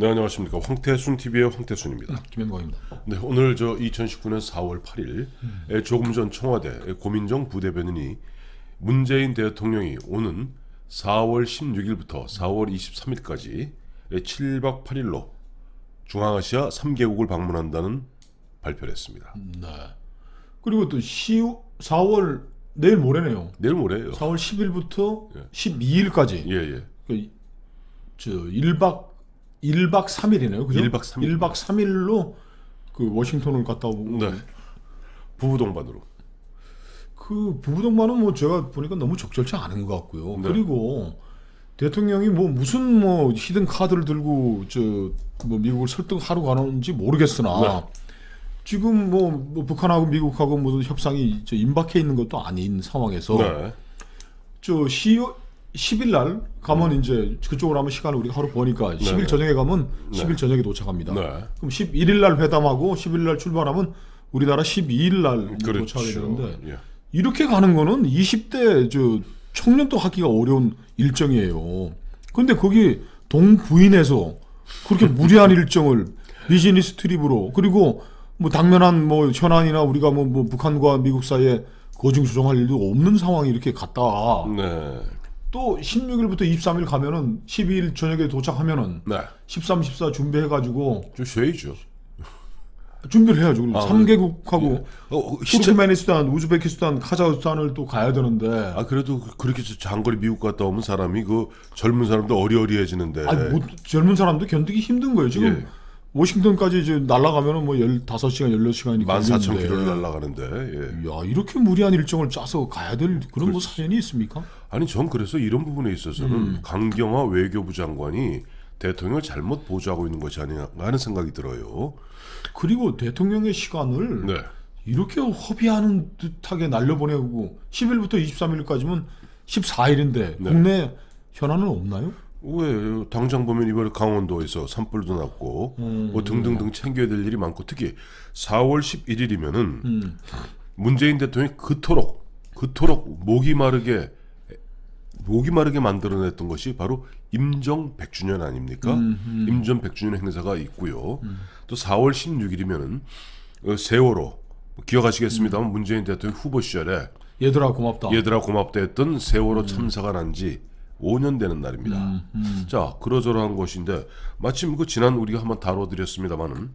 네, 안녕하십니까. 황태순 TV의 황태순입니다. 김현광입니다. 네, 오늘 2019년 4월 8일 조금 전 청와대 고민정 부대변인이 문재인 대통령이 오는 4월 16일부터 4월 23일까지 7박 8일로 중앙아시아 3개국을 방문한다는 발표를 했습니다. 네. 그리고 또 4월 내일 모레네요. 내일 모레예요. 4월 10일부터 예. 12일까지. 예. 저 1박 3일이네요. 그죠? 1박 3일. 1박 3일로 그 워싱턴을 갔다 오고. 네. 부부 동반으로. 그 부부 동반은 뭐 제가 보니까 너무 적절치 않은 것 같고요. 네. 그리고 대통령이 뭐 무슨 뭐 히든 카드를 들고 뭐 미국을 설득하러 가는지 모르겠으나 네. 지금 뭐 북한하고 미국하고 무슨 협상이 임박해 있는 것도 아닌 상황에서 네. 10일 날 가면 이제 그쪽으로 하면 시간을 우리가 하루 보니까 10일 저녁에 가면 10일 저녁에 도착합니다. 네. 그럼 11일 날 회담하고 10일 날 출발하면 우리나라 12일 날 그렇죠. 도착하게 되는데 예. 이렇게 가는 거는 20대 청년도 하기가 어려운 일정이에요. 근데 거기 동부인에서 그렇게 무리한 일정을 비즈니스 트립으로 그리고 뭐 당면한 뭐 현안이나 우리가 뭐 북한과 미국 사이에 거중 조정할 일도 없는 상황이 이렇게 갔다. 네. 또 16일부터 23일 가면은 12일 저녁에 도착하면은 네. 13, 14 준비해가지고 좀 쉬어야죠. 준비를 해야죠. 3개국하고 시차. 투르크메니스탄, 우즈베키스탄, 카자흐스탄을 또 가야 되는데. 그래도 그렇게 장거리 미국 갔다 오면 사람이 그 젊은 사람도 어리어리해지는데. 뭐 젊은 사람도 견디기 힘든 거예요. 지금 예. 워싱턴까지 이제 날아가면은 뭐 15시간, 16시간이 14,000km를 날아가는데. 예. 야, 이렇게 무리한 일정을 짜서 가야 될 그런 뭐 사연이 있습니까? 아니 전 그래서 이런 부분에 있어서는 강경화 외교부 장관이 대통령을 잘못 보좌하고 있는 것이 아닌가 하는 생각이 들어요. 그리고 대통령의 시간을 네. 이렇게 허비하는 듯하게 날려보내고 10일부터 23일까지면 14일인데 네. 국내 현안은 없나요? 왜 당장 보면 이번에 강원도에서 산불도 났고 뭐 등등등 챙겨야 될 일이 많고 특히 4월 11일이면은 문재인 대통령이 그토록 목이 마르게 만들어냈던 것이 바로 임정 100주년 아닙니까? 임정 100주년 행사가 있고요. 또 4월 16일이면은 세월호 기억하시겠습니다만 문재인 대통령 후보 시절에 얘들아 고맙다. 했던 세월호 참사가 난 지 5년 되는 날입니다. 자, 그러저러한 것인데 마침 그 지난 우리가 한번 다뤄드렸습니다만은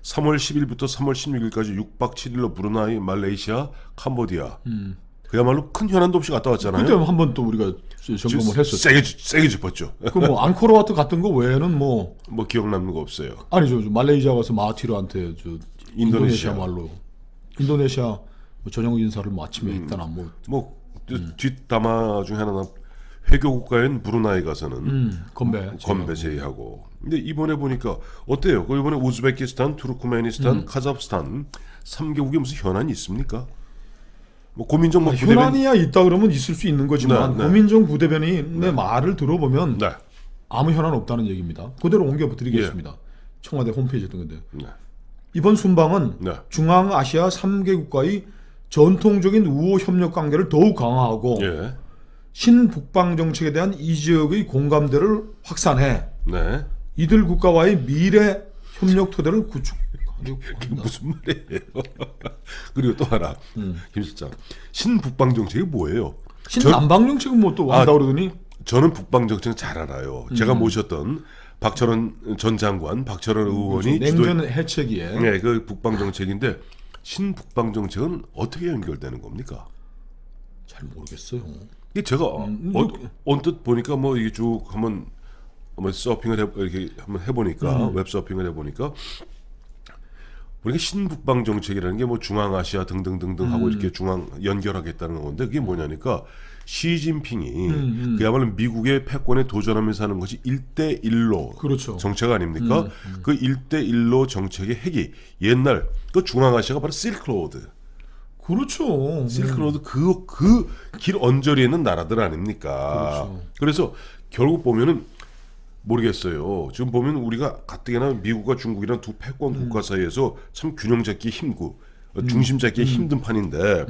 3월 10일부터 3월 16일까지 6박 7일로 브루나이, 말레이시아, 캄보디아 그야말로 큰 현안도 없이 갔다 왔잖아요. 그때 한번 또 우리가 점검을 했었죠. 세게 짚었죠. 그 뭐 앙코르와트 갔던 거 외에는 뭐 기억 남는 거 없어요. 아니죠. 말레이시아 가서 마하티르한테 인도네시아 말로 인도네시아 뭐 저녁 인사를 뭐 아침에 했다나 뒷담화 중에 하나는 회교 국가인 브루나이 가서는 건배 제의하고. 근데 이번에 보니까 어때요? 이번에 우즈베키스탄, 투르크메니스탄, 카자흐스탄 3개국에 무슨 현안이 있습니까? 뭐 고민정 부대변인 현안이야 있다 그러면 있을 수 있는 거지만 네. 고민정 부대변인의 말을 들어보면 네. 아무 현안 없다는 얘기입니다. 그대로 옮겨드리겠습니다. 청와대 홈페이지에 뜬 건데 네. 이번 순방은 네. 중앙아시아 3개국과의 전통적인 우호 협력 관계를 더욱 강화하고 예. 신북방 정책에 대한 이 지역의 공감대를 확산해 네. 이들 국가와의 미래 협력 토대를 구축하려고 그게 한다. 무슨 말이에요? 그리고 또 하나, 김 실장, 신북방 정책이 뭐예요? 신남방 정책은 뭐 또 한다 그러더니 저는 북방 정책 잘 알아요. 제가 모셨던 박철원 전 장관, 박철원 의원이 냉전 해체기에 네, 그 북방 정책인데 신북방 정책은 어떻게 연결되는 겁니까? 잘 모르겠어요. 이게 제가 언뜻 보니까 뭐 이게 쭉 한번 서핑을 이렇게 한번 해보니까 웹 서핑을 해보니까 우리가 신북방 정책이라는 게 뭐 중앙아시아 등등등등 하고 이렇게 중앙 연결하겠다는 건데 그게 뭐냐니까 시진핑이 그야말로 미국의 패권에 도전하면서 하는 것이 1대1로 그렇죠. 정책 아닙니까? 그 1대1로 정책의 핵이 옛날 그 중앙아시아가 바로 실크로드. 그렇죠. 실크로드 그 길 언저리에 있는 나라들 아닙니까? 그렇죠. 그래서 결국 보면은 모르겠어요. 지금 보면 우리가 가뜩이나 미국과 중국이란 두 패권 국가 사이에서 참 균형 잡기 중심 잡기 힘든 판인데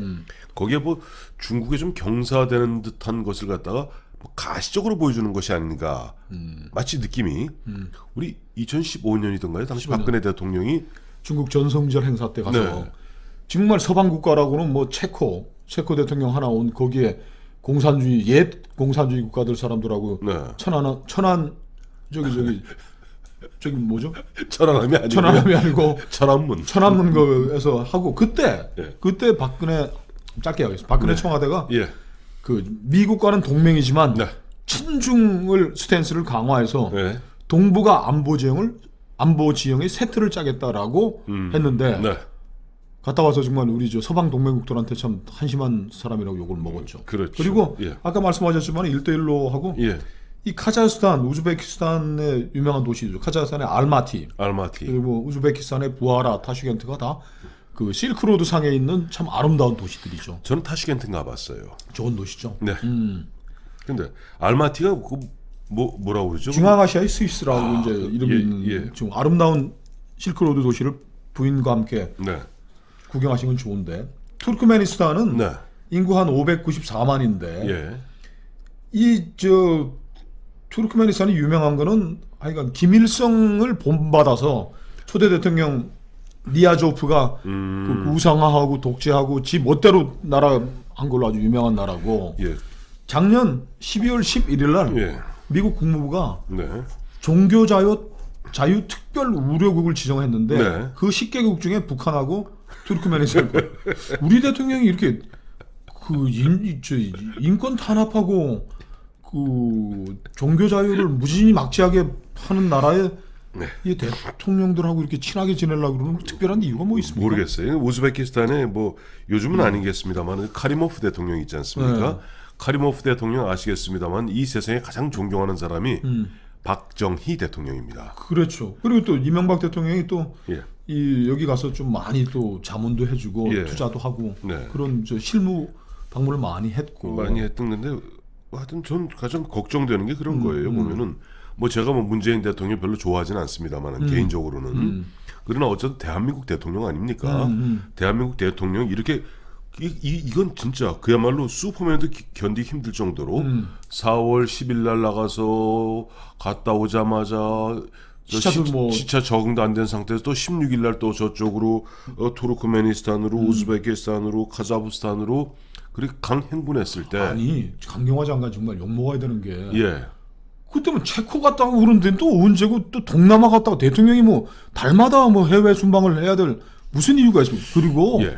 거기에 뭐 중국에 좀 경사되는 듯한 것을 갖다가 뭐 가시적으로 보여주는 것이 아닌가. 마치 느낌이 우리 2015년이던가요? 당시 15년. 박근혜 대통령이 중국 전성절 행사 때 가서 네. 정말 서방 국가라고는 뭐 체코 대통령 하나 온 거기에 공산주의 옛 공산주의 국가들 사람들하고 네. 천안 저기 뭐죠? 천안함이 아니고 천안함이 아니고 천안문. 천안문 거에서 하고 그때 예. 박근혜 짧게 하겠습니다. 박근혜 청와대가 예. 그 미국과는 동맹이지만 네. 친중을 스탠스를 강화해서 네. 동북아 안보 지형의 세트를 짜겠다라고 했는데 네. 갔다 와서 정말 우리 저 서방 동맹국들한테 참 한심한 사람이라고 욕을 먹었죠. 그렇죠. 그리고 예. 아까 말씀하셨지만 1대1로 하고 예. 이 카자흐스탄, 우즈베키스탄의 유명한 도시죠. 카자흐스탄의 알마티, 알마티. 그리고 우즈베키스탄의 부하라, 타슈겐트가 다 그 실크로드 상에 있는 참 아름다운 도시들이죠. 저는 타슈켄트 가봤어요. 좋은 도시죠. 네. 근데 알마티가 뭐라고 그러죠? 중앙아시아의 스위스라고 이제 이름이 예, 있는 예. 좀 아름다운 실크로드 도시를 부인과 함께 네. 구경하신 건 좋은데 투르크메니스탄은 네. 인구 한 594만인데 예. 이 저 투르크메니스탄이 유명한 거는 하여간 김일성을 본받아서 초대 대통령 니아조프가 그 우상화하고 독재하고 지 멋대로 나라 한 걸로 아주 유명한 나라고 예. 작년 12월 11일 날 예. 미국 국무부가 네. 종교자유 특별 우려국을 지정했는데 네. 그 10개국 중에 북한하고 투르크메니스탄 우리 대통령이 이렇게 그 인권 탄압하고 그 종교 자유를 무진히 막지하게 하는 나라에 네. 이 대통령들하고 이렇게 친하게 지내려고 그러는 특별한 이유가 뭐 있습니까? 모르겠어요. 우즈베키스탄에 뭐 요즘은 아니겠습니다만 카리모프 대통령 있지 않습니까? 네. 카리모프 대통령 아시겠습니다만 이 세상에 가장 존경하는 사람이 박정희 대통령입니다. 그렇죠. 그리고 또 이명박 대통령이 또 예. 이 여기 가서 좀 많이 또 자문도 해주고 예. 투자도 하고 네. 그런 저 실무 방문을 많이 했고 많이 했던 건데 하여튼 전 가장 걱정되는 게 그런 거예요. 보면은 뭐 제가 뭐 문재인 대통령 별로 좋아하지는 않습니다만 개인적으로는 그러나 어쨌든 대한민국 대통령 아닙니까? 대한민국 대통령 이렇게 이건 진짜 그야말로 슈퍼맨도 견디기 힘들 정도로 4월 10일 날 나가서 갔다 오자마자 시차도 뭐 시차 적응도 안 된 상태에서 또 16일 날 또 저쪽으로 투르크메니스탄으로 우즈베키스탄으로 카자흐스탄으로 그렇게 강행군했을 때 아니 강경화 장관 정말 욕 먹어야 되는 게 예. 그때면 체코 갔다고 그러는데 또 언제고 또 동남아 갔다가 대통령이 뭐 달마다 뭐 해외 순방을 해야 될 무슨 이유가 있습니까? 그리고 예.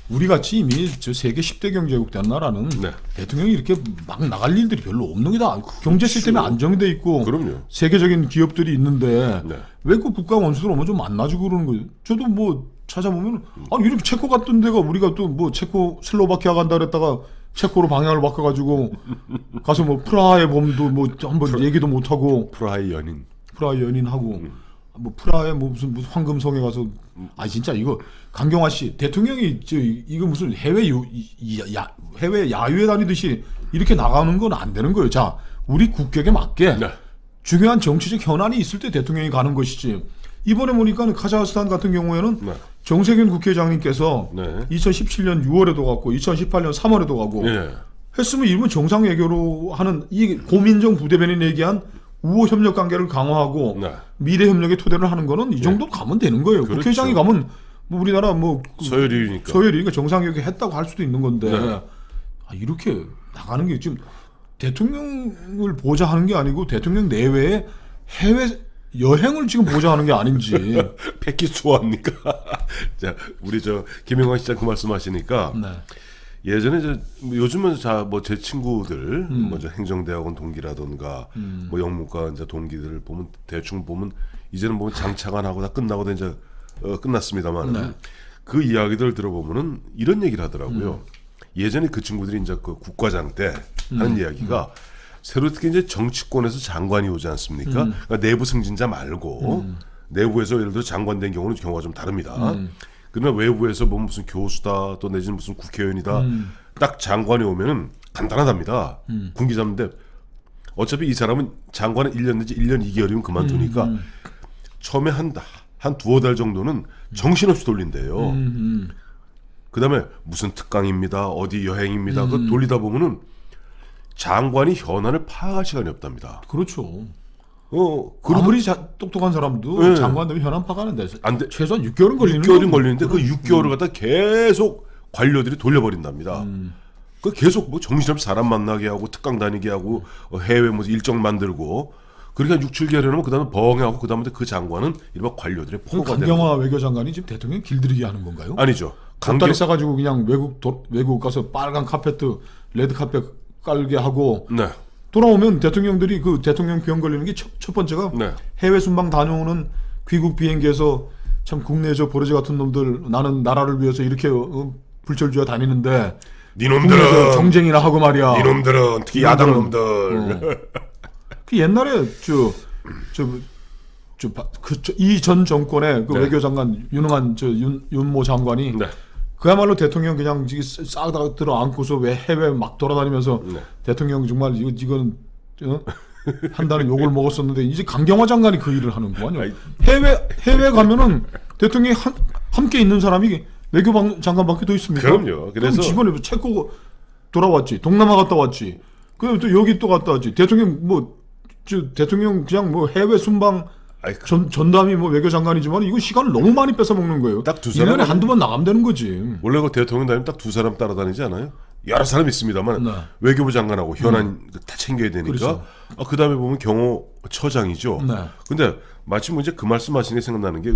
우리 같이 이미 저 세계 10대 경제국 된 나라는 네. 대통령이 이렇게 막 나갈 일들이 별로 없는 게다. 경제 시스템이 안정돼 있고 그럼요. 세계적인 기업들이 있는데 네. 왜 그 국가 원수들 오면 좀 만나주고 그러는 거예요. 저도 뭐 찾아보면 아니 이렇게 체코 갔던 데가 우리가 또 뭐 체코 슬로바키아 간다 그랬다가 체코로 방향을 바꿔가지고 가서 뭐 프라하의 봄도 뭐 한번 얘기도 못 하고 프라하의 연인. 프라하 연인하고 뭐 프라하의 뭐 무슨 황금성에 가서 아 진짜 이거 강경화 씨 대통령이 저 이거 무슨 해외 해외 야유회 다니듯이 이렇게 나가는 건 안 되는 거예요. 자 우리 국격에 맞게 네. 중요한 정치적 현안이 있을 때 대통령이 가는 것이지. 이번에 보니까 카자흐스탄 같은 경우에는 네. 정세균 국회의장님께서 네. 2017년 2017년 6월에도 갔고 2018년 3월에도 가고 예. 했으면 일본 정상 외교로 하는 이 고민정 부대변인 얘기한 우호 협력 관계를 강화하고 네. 미래 협력의 토대를 하는 거는 이 정도 가면 되는 거예요. 그렇죠. 국회의장이 가면 뭐 우리나라 뭐 서열이니까. 서열이니까 정상 외교 했다고 할 수도 있는 건데 네. 아, 이렇게 나가는 게 지금 대통령을 보좌하는 게 아니고 대통령 내외에 해외 여행을 지금 보좌하는 게 아닌지. 패키지 좋아합니까? 자, 우리 저 김영환 시장 그 말씀하시니까 네. 예전에 요즘은 뭐 제 친구들 먼저 행정대학원 동기라던가 뭐 영문과 이제 동기들을 보면 대충 보면 이제는 뭐 장차관하고 다 끝나고 이제 끝났습니다만 네. 그 이야기들 들어보면은 이런 얘기를 하더라고요. 예전에 그 친구들이 이제 그 국과장 때 하는 이야기가 새로 특히 이제 정치권에서 장관이 오지 않습니까? 그러니까 내부 승진자 말고 내부에서 예를 들어 장관 된 경우는 경우가 좀 다릅니다. 그러나 외부에서 뭐 무슨 교수다 또 내지는 무슨 국회의원이다 딱 장관이 오면은 간단하답니다. 군기 잡는데 어차피 이 사람은 장관은 1년 내지 1년 2개월이면 그만두니까 처음에 한 두어 달 정도는 정신없이 돌린대요. 그 다음에 무슨 특강입니다. 어디 여행입니다. 그거 돌리다 보면은 장관이 현안을 파악할 시간이 없답니다. 그렇죠. 그리고 아무리 똑똑한 사람도 네. 장관들이 현안 파악하는데 안 돼. 최소한 6개월은 걸리는 6개월은 거고. 걸리는데 그 6개월을 갖다 계속 관료들이 돌려버린답니다. 그 계속 뭐 정신없이 사람 만나게 하고 특강 다니게 하고 해외 뭐 일정 만들고 그러니까 6, 7개월 하면 그다음에 벙하고 그다음에 그 장관은 일반 관료들의 그 포로가 되는 강경화 외교장관이 지금 대통령 길들이게 하는 건가요? 아니죠. 강다리 싸가지고 그냥 외국 가서 빨간 카페트, 레드 카페 깔게 하고 네. 돌아오면 대통령들이 그 대통령 병 걸리는 게 첫 번째가 네. 해외 순방 다녀오는 귀국 비행기에서 참 국내 저 버러지 같은 놈들 나는 나라를 위해서 이렇게 불철주야 다니는데 국내에서 니놈들은 경쟁이나 하고 말이야. 니놈들은 특히 야당 놈들. 그 옛날에 이 전 정권의 그 네. 외교장관 유능한 윤모 장관이 네. 그야말로 대통령 그냥 싹 다 들어 안고서 왜 해외 막 돌아다니면서 네. 대통령 정말 이건 한다는 욕을 먹었었는데 이제 강경화 장관이 그 일을 하는구만요. 아이. 해외 가면은 대통령이 함께 있는 사람이 외교장관밖에 더 있습니까? 그럼요. 그래서 이번에 체코 돌아왔지, 동남아 갔다 왔지, 그다음에 또 여기 또 갔다 왔지. 대통령 대통령 그냥 뭐 해외 순방 아이, 전담이 뭐 외교장관이지만 이거 시간을 너무 많이 뺏어 먹는 거예요. 딱두 1년에 사람 한두 번 나가면 되는 거지. 원래 그 대통령 다니면 딱 두 사람 따라다니지 않아요? 여러 사람 있습니다만 네. 외교부 장관하고 현안 다 챙겨야 되니까. 그렇죠. 그다음에 보면 경호처장이죠. 네. 근데 마침 이제 그 말씀하신 게 생각나는 게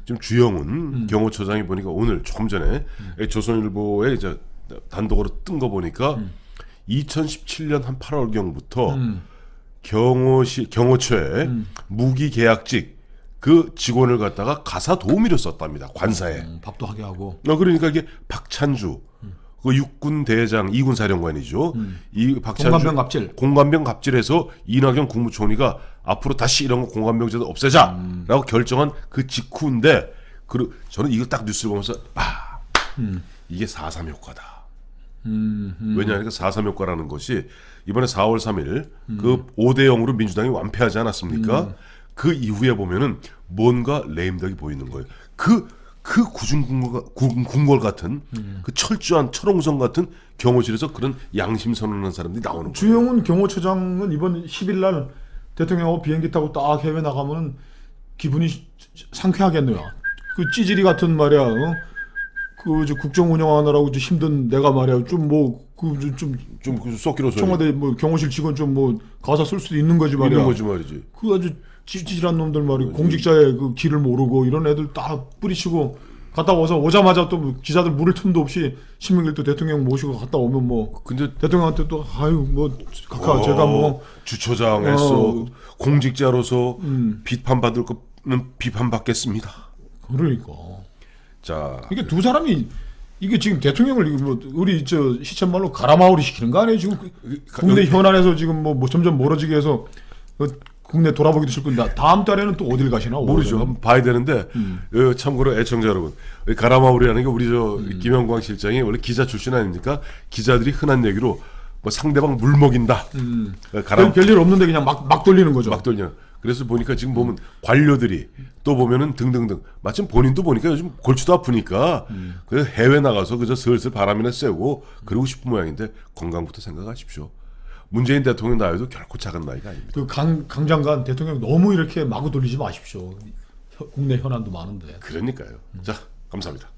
지금 주영훈 경호처장이 보니까 오늘 조금 전에 조선일보에 이제 단독으로 뜬 거 보니까 2017년 한 8월경부터 경호처에 무기 계약직 그 직원을 갖다가 가사 도우미로 썼답니다. 관사에. 밥도 하게 하고. 그러니까 이게 박찬주 그 육군 대장 2군 사령관이죠. 이 박찬주 공관병 갑질. 공관병 갑질해서 이낙연 국무총리가 앞으로 다시 이런 거 공관병제도 없애자라고 결정한 그 직후인데 저는 이거 딱 뉴스를 보면서 이게 4.3 효과다. 왜냐하면 4.3 효과라는 것이 이번에 4월 3일 그 5대 0으로 민주당이 완패하지 않았습니까? 그 이후에 보면은 뭔가 레임덕이 보이는 거예요. 그 궁궐 같은 그 철저한 철옹성 같은 경호실에서 그런 양심 선언하는 사람들이 나오는 거예요. 주영훈 경호처장은 이번 10일 날 대통령하고 비행기 타고 딱 해외 나가면 기분이 상쾌하겠네요. 그 찌질이 같은 말이야. 그 국정 운영하느라고 힘든 내가 말이야. 좀 썩기로 청와대 뭐 경호실 직원 좀 뭐 가사 쓸 수도 있는 거지 말이야. 있는 거지 말이지. 그 아주 찌질한 놈들 말이야. 공직자의 그 길을 모르고 이런 애들 다 뿌리치고 갔다 와서 오자마자 또 기자들 물을 틈도 없이 신명길 또 대통령 모시고 갔다 오면 뭐 근데 대통령한테 또 아유 뭐 각하 제가 뭐 주처장에서 공직자로서 비판받을 거는 비판받겠습니다. 그러니까 자, 이게 두 사람이 이게 지금 대통령을 이거 뭐 우리 시쳇말로 가라마우리 시키는 거 아니에요 지금 국내 현안에서 지금 뭐 점점 멀어지게 해서 국내 돌아보기도 싫고 다음 달에는 또 어딜 가시나 모르죠. 한번 봐야 되는데 참고로 애청자 여러분, 가라마우리라는 게 우리 김영광 실장이 원래 기자 출신 아닙니까? 기자들이 흔한 얘기로 뭐 상대방 물 먹인다. 별일 없는데 그냥 막 돌리는 거죠. 막 돌려. 그래서 보니까 지금 보면 관료들이 또 보면은 등등등. 마침 본인도 보니까 요즘 골치도 아프니까 그래서 해외 나가서 그저 슬슬 바람이나 쐬고 그러고 싶은 모양인데 건강부터 생각하십시오. 문재인 대통령 나이도 결코 작은 나이가 아닙니다. 그 강 장관 대통령 너무 이렇게 마구 돌리지 마십시오. 국내 현안도 많은데. 그러니까요. 자, 감사합니다.